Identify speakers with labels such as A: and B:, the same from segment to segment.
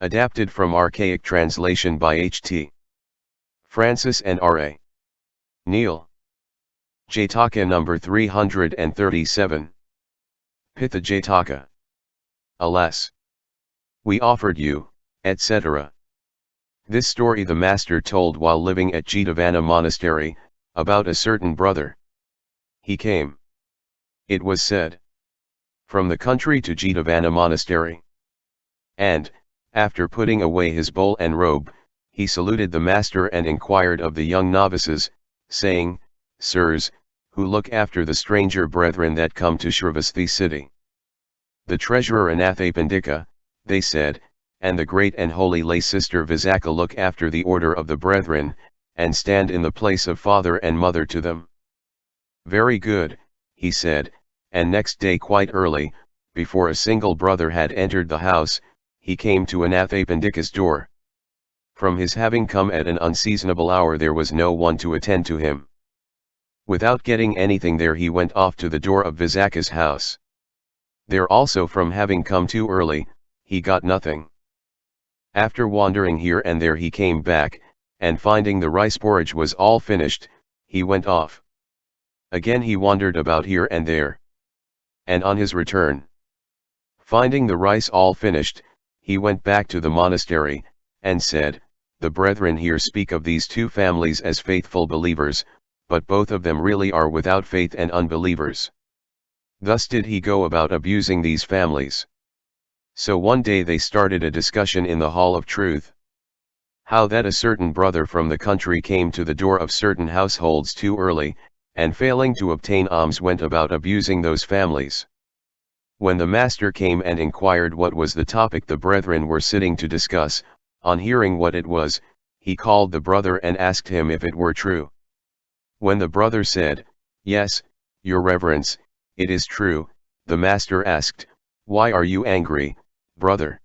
A: Adapted from archaic translation by H.T. Francis and R.A. Neil. Jataka number 337. Pīṭha Jataka. Alas! We offered you, etc. This story the master told while living at Jetavana monastery, about a certain brother. He came, it was said, from the country to Jetavana monastery. And, after putting away his bowl and robe, he saluted the master and inquired of the young novices, saying, Sirs, who look after the stranger brethren that come to Shravasti city? The treasurer Anathapindika, they said, and the great and holy lay sister Visakha look after the order of the brethren, and stand in the place of father and mother to them. Very good, he said, and next day quite early, before a single brother had entered the house, he came to Anathapindika's door. From his having come at an unseasonable hour there was no one to attend to him. Without getting anything there he went off to the door of Visakha's house. There also from having come too early, he got nothing. After wandering here and there he came back, and finding the rice porridge was all finished, he went off. Again he wandered about here and there. And on his return, finding the rice all finished, he went back to the monastery, and said, The brethren here speak of these two families as faithful believers, but both of them really are without faith and unbelievers. Thus did he go about abusing these families. So one day they started a discussion in the Hall of Truth. How that a certain brother from the country came to the door of certain households too early, and failing to obtain alms went about abusing those families. When the master came and inquired what was the topic the brethren were sitting to discuss, on hearing what it was, he called the brother and asked him if it were true. When the brother said, Yes, your reverence, it is true, the master asked, Why are you angry, brother?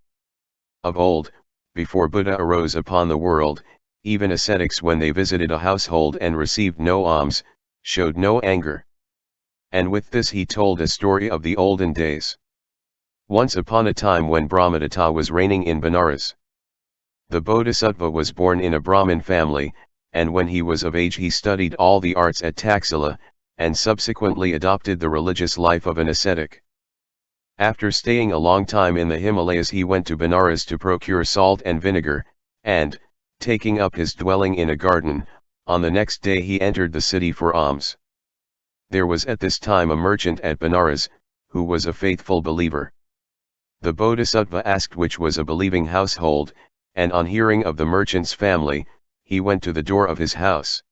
A: Of old, before Buddha arose upon the world, even ascetics when they visited a household and received no alms, showed no anger. And with this he told a story of the olden days. Once upon a time when Brahmadatta was reigning in Benares, the bodhisattva was born in a Brahmin family, and when he was of age he studied all the arts at Taxila, and subsequently adopted the religious life of an ascetic. After staying a long time in the Himalayas he went to Benares to procure salt and vinegar, and, taking up his dwelling in a garden, on the next day he entered the city for alms. There was at this time a merchant at Benares, who was a faithful believer. The bodhisattva asked which was a believing household, and on hearing of the merchant's family, he went to the door of his house.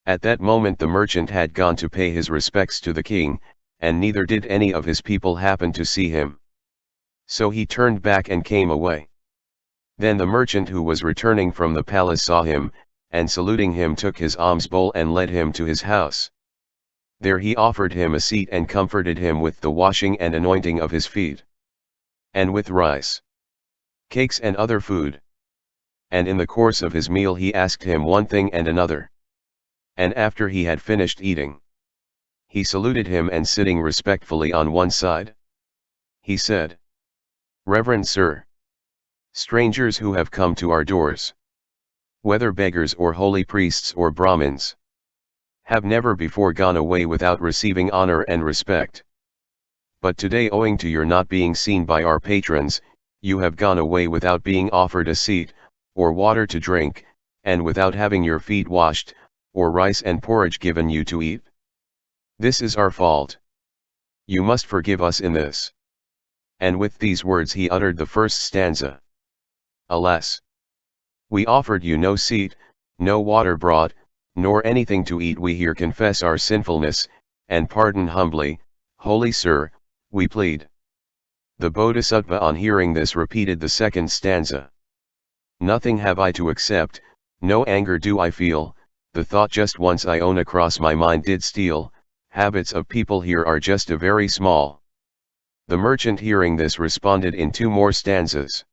A: At that moment the merchant had gone to pay his respects to the king, and neither did any of his people happen to see him. So he turned back and came away. Then the merchant who was returning from the palace saw him, and saluting him took his alms bowl and led him to his house. There he offered him a seat and comforted him with the washing and anointing of his feet, and with rice, cakes and other food. And in the course of his meal he asked him one thing and another. And after he had finished eating, he saluted him and sitting respectfully on one side, he said, Reverend Sir, strangers who have come to our doors, whether beggars or holy priests or Brahmins, have never before gone away without receiving honor and respect. But today, owing to your not being seen by our patrons, you have gone away without being offered a seat, or water to drink, and without having your feet washed, or rice and porridge given you to eat. This is our fault. You must forgive us in this. And with these words he uttered the first stanza. Alas! We offered you no seat, no water brought, nor anything to eat. We here confess our sinfulness, and pardon humbly, Holy Sir, we plead. The bodhisattva on hearing this repeated the second stanza. Nothing have I to accept, no anger do I feel, the thought just once I own across my mind did steal, habits of people here are just a very small. The merchant hearing this responded in two more stanzas.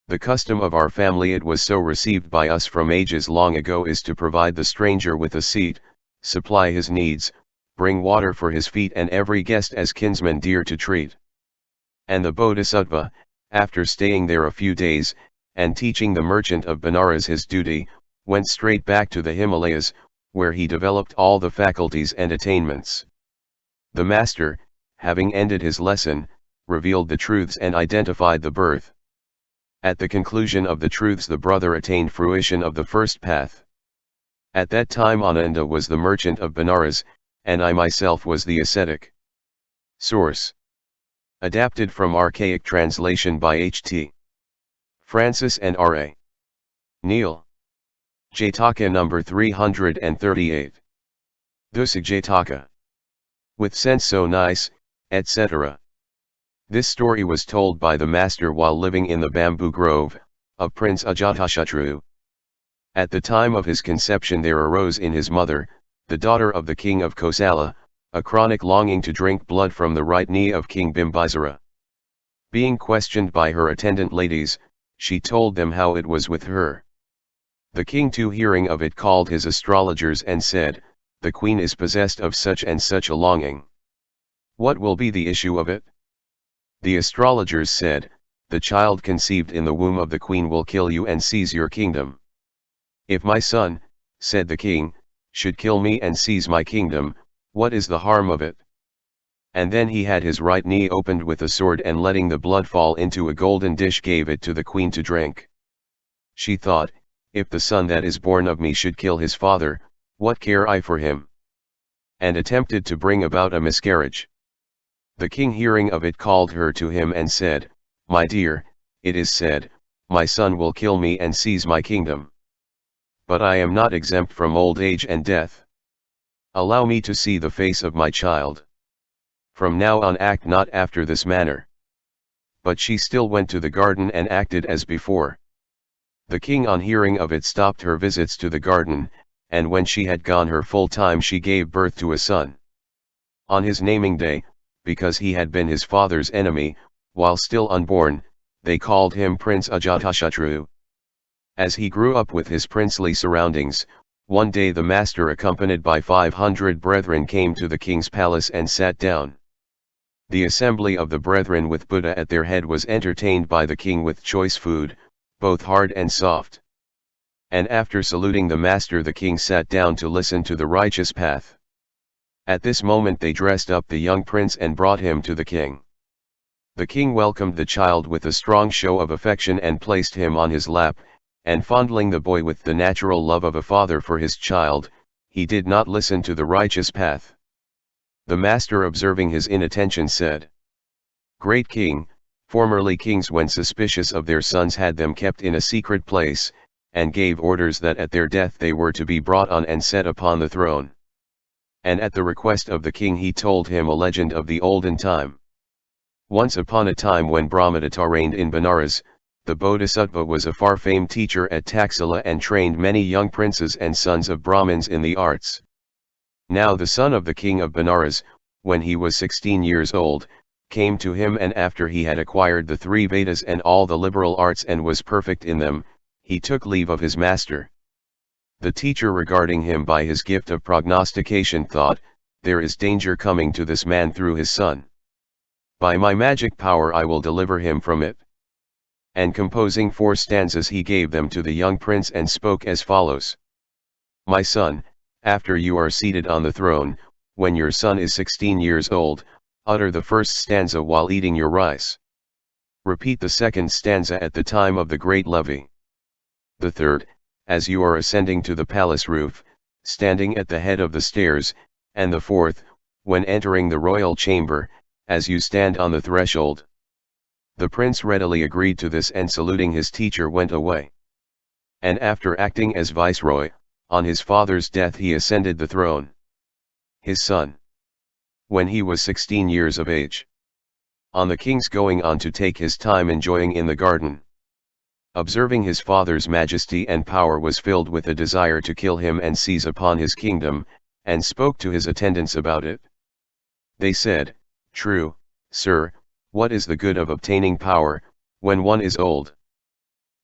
A: The custom of our family, it was so received by us from ages long ago, is to provide the stranger with a seat, supply his needs, bring water for his feet, and every guest as kinsman dear to treat. And the bodhisattva, after staying there a few days, and teaching the merchant of Benares his duty, went straight back to the Himalayas, where he developed all the faculties and attainments. The master, having ended his lesson, revealed the truths and identified the birth. At the conclusion of the truths the brother attained fruition of the first path. At that time Ananda was the merchant of Benares, and I myself was the ascetic. Source. Adapted from archaic translation by H.T. Francis and R.A. Neil. Jataka number 338. Thusa Jataka. With sense so nice, etc. This story was told by the master while living in the bamboo grove of Prince Ajatashatru. At the time of his conception there arose in his mother, the daughter of the king of Kosala, a chronic longing to drink blood from the right knee of King Bimbisara. Being questioned by her attendant ladies, she told them how it was with her. The king too hearing of it called his astrologers and said, "The queen is possessed of such and such a longing. What will be the issue of it?" The astrologers said, "The child conceived in the womb of the queen will kill you and seize your kingdom." "If my son," said the king, "should kill me and seize my kingdom, what is the harm of it?" And then he had his right knee opened with a sword and letting the blood fall into a golden dish gave it to the queen to drink. She thought, "If the son that is born of me should kill his father, what care I for him?" And attempted to bring about a miscarriage. The king hearing of it called her to him and said, "My dear, it is said, my son will kill me and seize my kingdom. But I am not exempt from old age and death. Allow me to see the face of my child. From now on act not after this manner." But she still went to the garden and acted as before. The king on hearing of it stopped her visits to the garden, and when she had gone her full time she gave birth to a son. On his naming day, because he had been his father's enemy, while still unborn, they called him Prince Ajatashatru. As he grew up with his princely surroundings, one day the master accompanied by 500 brethren came to the king's palace and sat down. The assembly of the brethren with Buddha at their head was entertained by the king with choice food, both hard and soft. And after saluting the master the king sat down to listen to the righteous path. At this moment they dressed up the young prince and brought him to the king. The king welcomed the child with a strong show of affection and placed him on his lap, and fondling the boy with the natural love of a father for his child, he did not listen to the righteous path. The master observing his inattention said, "Great king, formerly kings when suspicious of their sons had them kept in a secret place, and gave orders that at their death they were to be brought on and set upon the throne." And at the request of the king he told him a legend of the olden time. Once upon a time when Brahmadatta reigned in Benares, the bodhisattva was a far-famed teacher at Taxila and trained many young princes and sons of Brahmins in the arts. Now the son of the king of Benares, when he was 16 years old, came to him and after he had acquired the 3 Vedas and all the liberal arts and was perfect in them, he took leave of his master. The teacher regarding him by his gift of prognostication thought, "There is danger coming to this man through his son. By my magic power I will deliver him from it." And composing 4 stanzas he gave them to the young prince and spoke as follows. "My son, after you are seated on the throne, when your son is 16 years old, utter the first stanza while eating your rice. Repeat the second stanza at the time of the great levee. The third, as you are ascending to the palace roof, standing at the head of the stairs, and the fourth, when entering the royal chamber, as you stand on the threshold." The prince readily agreed to this and saluting his teacher went away. And after acting as viceroy, on his father's death he ascended the throne. His son. When he was 16 years of age. On the king's going on to take his time enjoying in the garden. Observing his father's majesty and power was filled with a desire to kill him and seize upon his kingdom, and spoke to his attendants about it. They said, "True, sir, what is the good of obtaining power, when one is old?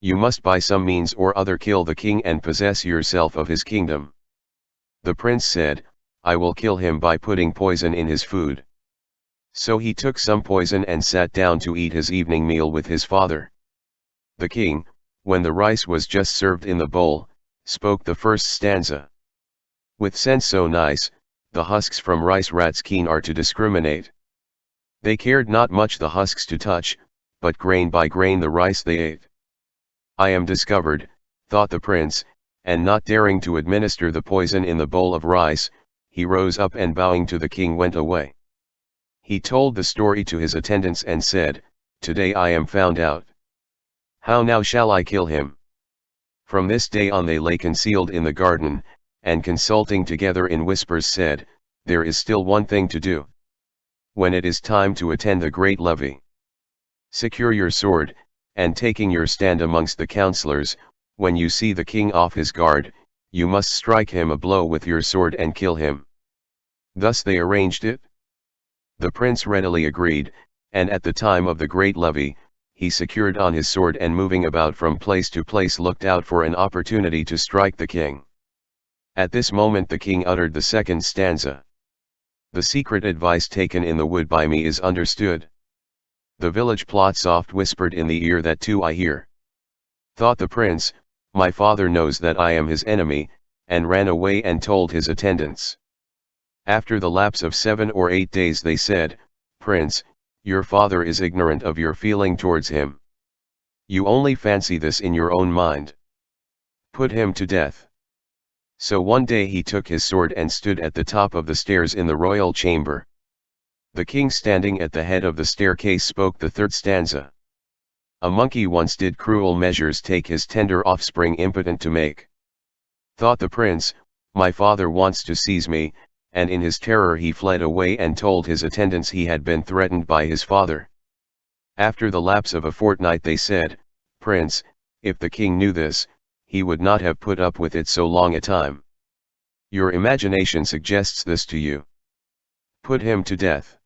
A: You must by some means or other kill the king and possess yourself of his kingdom." The prince said, "I will kill him by putting poison in his food." So he took some poison and sat down to eat his evening meal with his father. The king, when the rice was just served in the bowl, spoke the first stanza. With sense so nice, the husks from rice rats keen are to discriminate. They cared not much the husks to touch, but grain by grain the rice they ate. I am discovered, thought the prince, and not daring to administer the poison in the bowl of rice, he rose up and bowing to the king went away. He told the story to his attendants and said, "Today I am found out. How now shall I kill him?" From this day on they lay concealed in the garden, and consulting together in whispers said, "There is still one thing to do. When it is time to attend the great levee, secure your sword, and taking your stand amongst the councillors, when you see the king off his guard, you must strike him a blow with your sword and kill him." Thus they arranged it. The prince readily agreed, and at the time of the great levee, he secured on his sword and moving about from place to place looked out for an opportunity to strike the king. At this moment the king uttered the second stanza. The secret advice taken in the wood by me is understood. The village plot soft whispered in the ear that too I hear. Thought the prince, my father knows that I am his enemy, and ran away and told his attendants. After the lapse of 7 or 8 days they said, "Prince, your father is ignorant of your feeling towards him. You only fancy this in your own mind. Put him to death." So one day he took his sword and stood at the top of the stairs in the royal chamber. The king standing at the head of the staircase spoke the third stanza. A monkey once did cruel measures take his tender offspring impotent to make. Thought the prince, my father wants to seize me, and in his terror he fled away and told his attendants he had been threatened by his father. After the lapse of a fortnight they said, "Prince, if the king knew this, he would not have put up with it so long a time. Your imagination suggests this to you. Put him to death."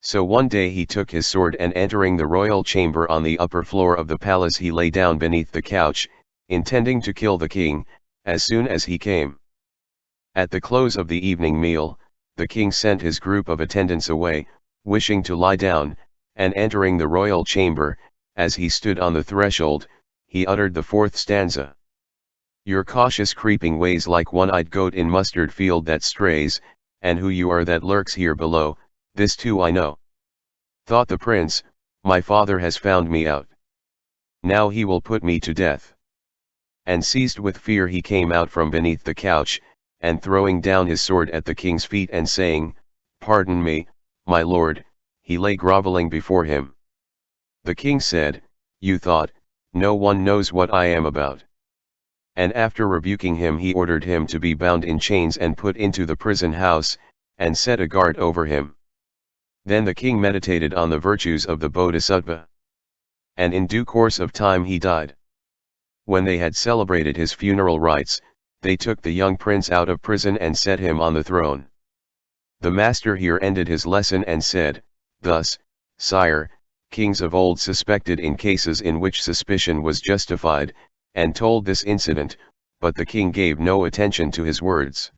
A: So one day he took his sword and entering the royal chamber on the upper floor of the palace he lay down beneath the couch, intending to kill the king, as soon as he came. At the close of the evening meal, the king sent his group of attendants away, wishing to lie down, and entering the royal chamber, as he stood on the threshold, he uttered the fourth stanza. Your cautious creeping ways like one-eyed goat in mustard field that strays, and who you are that lurks here below, this too I know. Thought the prince, my father has found me out. Now he will put me to death. And seized with fear he came out from beneath the couch, and throwing down his sword at the king's feet and saying, "Pardon me, my lord," he lay groveling before him. The king said, "You thought, no one knows what I am about." And after rebuking him he ordered him to be bound in chains and put into the prison house, and set a guard over him. Then the king meditated on the virtues of the bodhisattva. And in due course of time he died. When they had celebrated his funeral rites, they took the young prince out of prison and set him on the throne. The master here ended his lesson and said, "Thus, sire, kings of old suspected in cases in which suspicion was justified, and told this incident, but the king gave no attention to his words."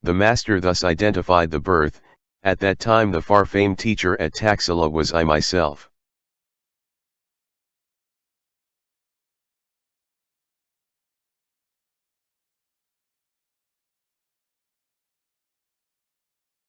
A: The master thus identified the birth. At that time the far-famed teacher at Taxila was I myself.